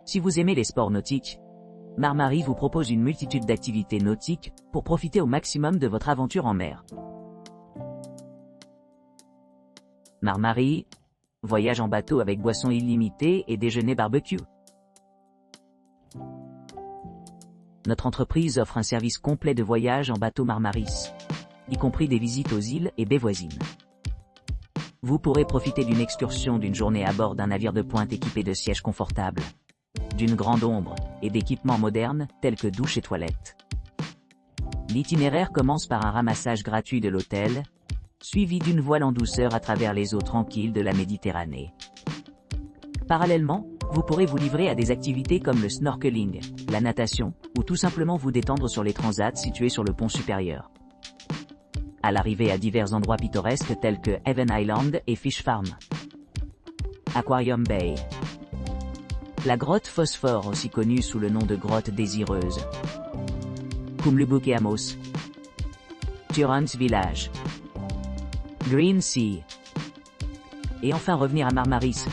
Si vous aimez les sports nautiques, Marmaris vous propose une multitude d'activités nautiques pour profiter au maximum de votre aventure en mer. Marmaris, voyage en bateau avec boissons illimitées et déjeuner barbecue. Notre entreprise offre un service complet de voyage en bateau Marmaris, y compris des visites aux îles et baies voisines. Vous pourrez profiter d'une excursion d'une journée à bord d'un navire de pointe équipé de sièges confortables, d'une grande ombre et d'équipements modernes tels que douche et toilettes. L'itinéraire commence par un ramassage gratuit de l'hôtel, suivi d'une voile en douceur à travers les eaux tranquilles de la Méditerranée. Parallèlement, vous pourrez vous livrer à des activités comme le snorkeling, la natation, ou tout simplement vous détendre sur les transats situés sur le pont supérieur. À l'arrivée à divers endroits pittoresques tels que Haven Island et Fish Farm. Aquarium Bay. La grotte Phosphore, aussi connue sous le nom de grotte désireuse. Kumlubuk et Amos. Turans Village. Green Sea. Et enfin revenir à Marmaris.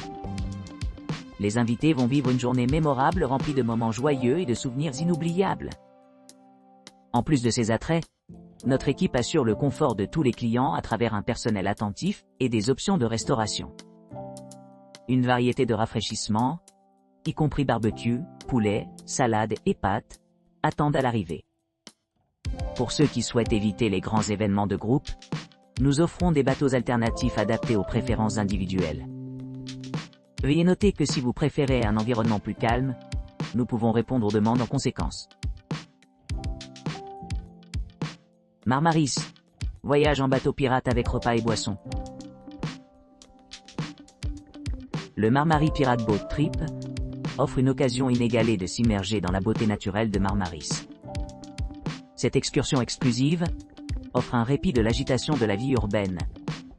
Les invités vont vivre une journée mémorable remplie de moments joyeux et de souvenirs inoubliables. En plus de ces attraits, notre équipe assure le confort de tous les clients à travers un personnel attentif et des options de restauration. Une variété de rafraîchissements, y compris barbecue, poulet, salade et pâtes, attendent à l'arrivée. Pour ceux qui souhaitent éviter les grands événements de groupe, nous offrons des bateaux alternatifs adaptés aux préférences individuelles. Veuillez noter que si vous préférez un environnement plus calme, nous pouvons répondre aux demandes en conséquence. Marmaris, voyage en bateau pirate avec repas et boissons. Le Marmaris Pirate Boat Trip offre une occasion inégalée de s'immerger dans la beauté naturelle de Marmaris. Cette excursion exclusive offre un répit de l'agitation de la vie urbaine,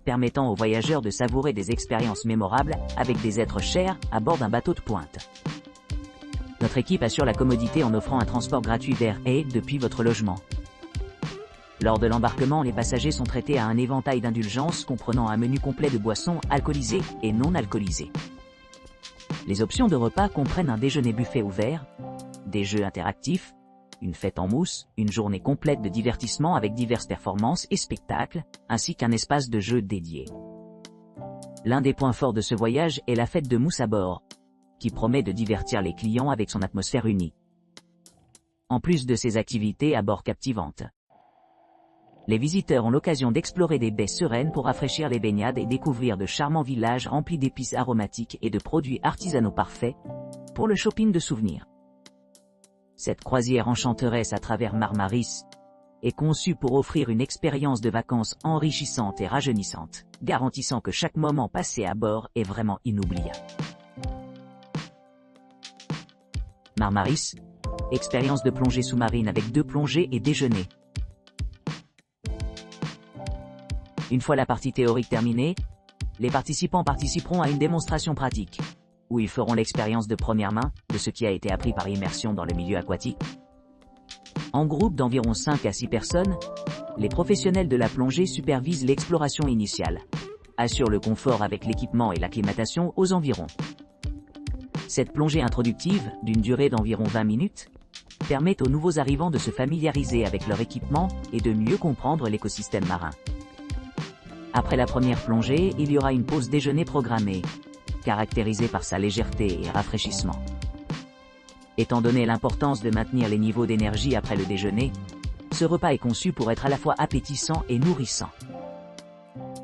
permettant aux voyageurs de savourer des expériences mémorables avec des êtres chers à bord d'un bateau de pointe. Notre équipe assure la commodité en offrant un transport gratuit vers et depuis votre logement. Lors de l'embarquement, les passagers sont traités à un éventail d'indulgences comprenant un menu complet de boissons alcoolisées et non alcoolisées. Les options de repas comprennent un déjeuner buffet ouvert, des jeux interactifs, une fête en mousse, une journée complète de divertissement avec diverses performances et spectacles, ainsi qu'un espace de jeu dédié. L'un des points forts de ce voyage est la fête de mousse à bord, qui promet de divertir les clients avec son atmosphère unique. En plus de ces activités à bord captivantes, les visiteurs ont l'occasion d'explorer des baies sereines pour rafraîchir les baignades et découvrir de charmants villages remplis d'épices aromatiques et de produits artisanaux parfaits pour le shopping de souvenirs. Cette croisière enchanteresse à travers Marmaris est conçue pour offrir une expérience de vacances enrichissante et rajeunissante, garantissant que chaque moment passé à bord est vraiment inoubliable. Marmaris, expérience de plongée sous-marine avec 2 plongées et déjeuner. Une fois la partie théorique terminée, les participants participeront à une démonstration pratique, où ils feront l'expérience de première main de ce qui a été appris par immersion dans le milieu aquatique. En groupe d'environ 5 à 6 personnes, les professionnels de la plongée supervisent l'exploration initiale, assurent le confort avec l'équipement et l'acclimatation aux environs. Cette plongée introductive, d'une durée d'environ 20 minutes, permet aux nouveaux arrivants de se familiariser avec leur équipement et de mieux comprendre l'écosystème marin. Après la première plongée, il y aura une pause déjeuner programmée, caractérisée par sa légèreté et rafraîchissement. Étant donné l'importance de maintenir les niveaux d'énergie après le déjeuner, ce repas est conçu pour être à la fois appétissant et nourrissant.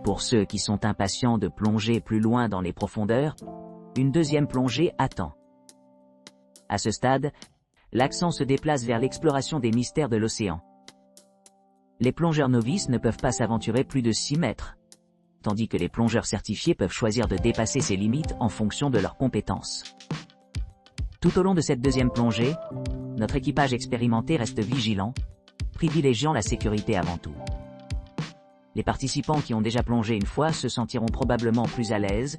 Pour ceux qui sont impatients de plonger plus loin dans les profondeurs, une deuxième plongée attend. À ce stade, l'accent se déplace vers l'exploration des mystères de l'océan. Les plongeurs novices ne peuvent pas s'aventurer plus de 6 mètres, tandis que les plongeurs certifiés peuvent choisir de dépasser ces limites en fonction de leurs compétences. Tout au long de cette deuxième plongée, notre équipage expérimenté reste vigilant, privilégiant la sécurité avant tout. Les participants qui ont déjà plongé une fois se sentiront probablement plus à l'aise,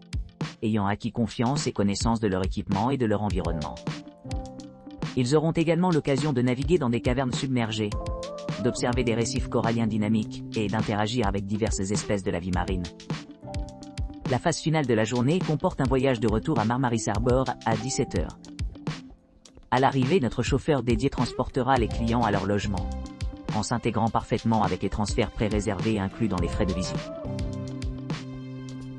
ayant acquis confiance et connaissance de leur équipement et de leur environnement. Ils auront également l'occasion de naviguer dans des cavernes submergées, d'observer des récifs coralliens dynamiques et d'interagir avec diverses espèces de la vie marine. La phase finale de la journée comporte un voyage de retour à Marmaris Harbor à 17 h. À l'arrivée, notre chauffeur dédié transportera les clients à leur logement, en s'intégrant parfaitement avec les transferts pré-réservés inclus dans les frais de visite.